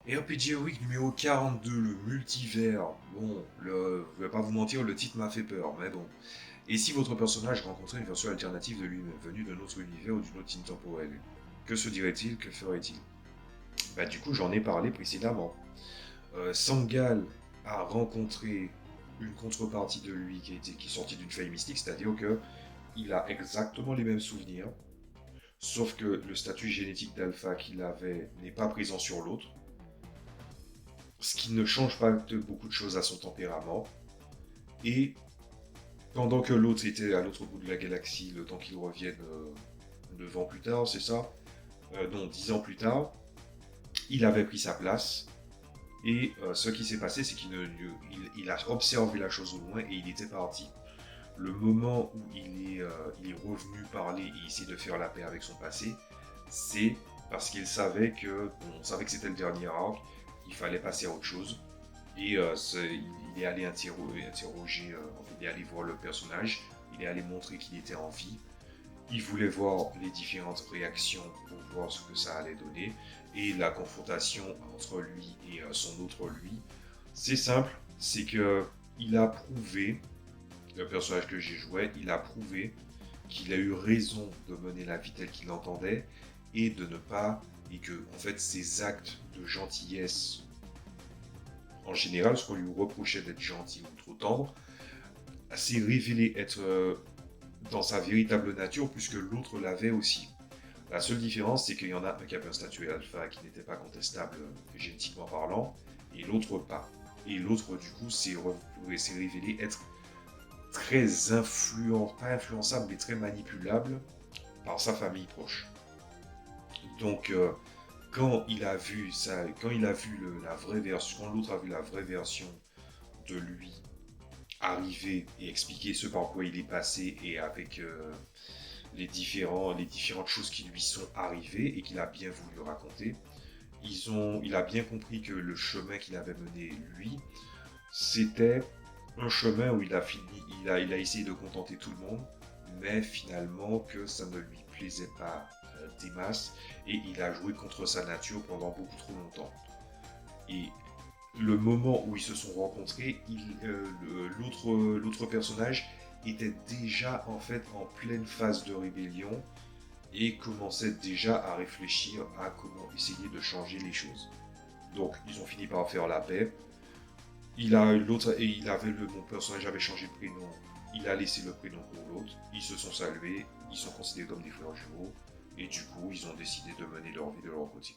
RPG Week numéro 42, le multivers. Bon, je vais pas vous mentir, le titre m'a fait peur, mais bon. Et si votre personnage rencontrait une version alternative de lui-même, venue d'un autre univers ou d'une autre ligne temporelle, que se dirait-il, que ferait-il? Bah du coup, j'en ai parlé précédemment. Sangal a rencontré une contrepartie de lui qui est sortie d'une faille mystique, c'est-à-dire que il a exactement les mêmes souvenirs, sauf que le statut génétique d'alpha qu'il avait n'est pas présent sur l'autre, ce qui ne change pas de beaucoup de choses à son tempérament. Et pendant que l'autre était à l'autre bout de la galaxie, le temps qu'il revienne 9 ans plus tard, c'est ça, non, 10 ans plus tard, il avait pris sa place. Et ce qui s'est passé, c'est qu'il a observé la chose au loin et il était parti. Le moment où il est revenu parler et essayer de faire la paix avec son passé, c'est parce qu'il savait que, bon, on savait que c'était le dernier arc, il fallait passer à autre chose. Et il est allé interroger, il est allé voir le personnage, il est allé montrer qu'il était en vie. Il voulait voir les différentes réactions pour voir ce que ça allait donner. Et la confrontation entre lui et son autre lui, c'est simple, c'est que il a prouvé, le personnage que j'ai joué, il a prouvé qu'il a eu raison de mener la vie telle qu'il l'entendait et de ne pas, et que en fait ses actes de gentillesse en général, ce qu'on lui reprochait d'être gentil ou trop tendre, s'est révélé être dans sa véritable nature, puisque l'autre l'avait aussi. La seule différence, c'est qu'il y en a un qui avait un statut alpha qui n'était pas contestable génétiquement parlant, et l'autre pas. Et l'autre, du coup, s'est révélé être très pas influençable, mais très manipulable par sa famille proche. Donc, quand il a vu ça, quand il a vu la vraie version, quand l'autre a vu la vraie version de lui arriver et expliquer ce par quoi il est passé et avec les différentes choses qui lui sont arrivées et qu'il a bien voulu raconter, il a bien compris que le chemin qu'il avait mené lui, c'était un chemin où il a essayé de contenter tout le monde, mais finalement que ça ne lui plaisait pas des masses et il a joué contre sa nature pendant beaucoup trop longtemps. Et le moment où ils se sont rencontrés, l'autre personnage était déjà en fait en pleine phase de rébellion et commençait déjà à réfléchir à comment essayer de changer les choses. Donc ils ont fini par faire la paix. Mon personnage avait changé de prénom. Il a laissé le prénom pour l'autre. Ils se sont salués. Ils sont considérés comme des frères jumeaux. Et du coup, ils ont décidé de mener leur vie de leur côté.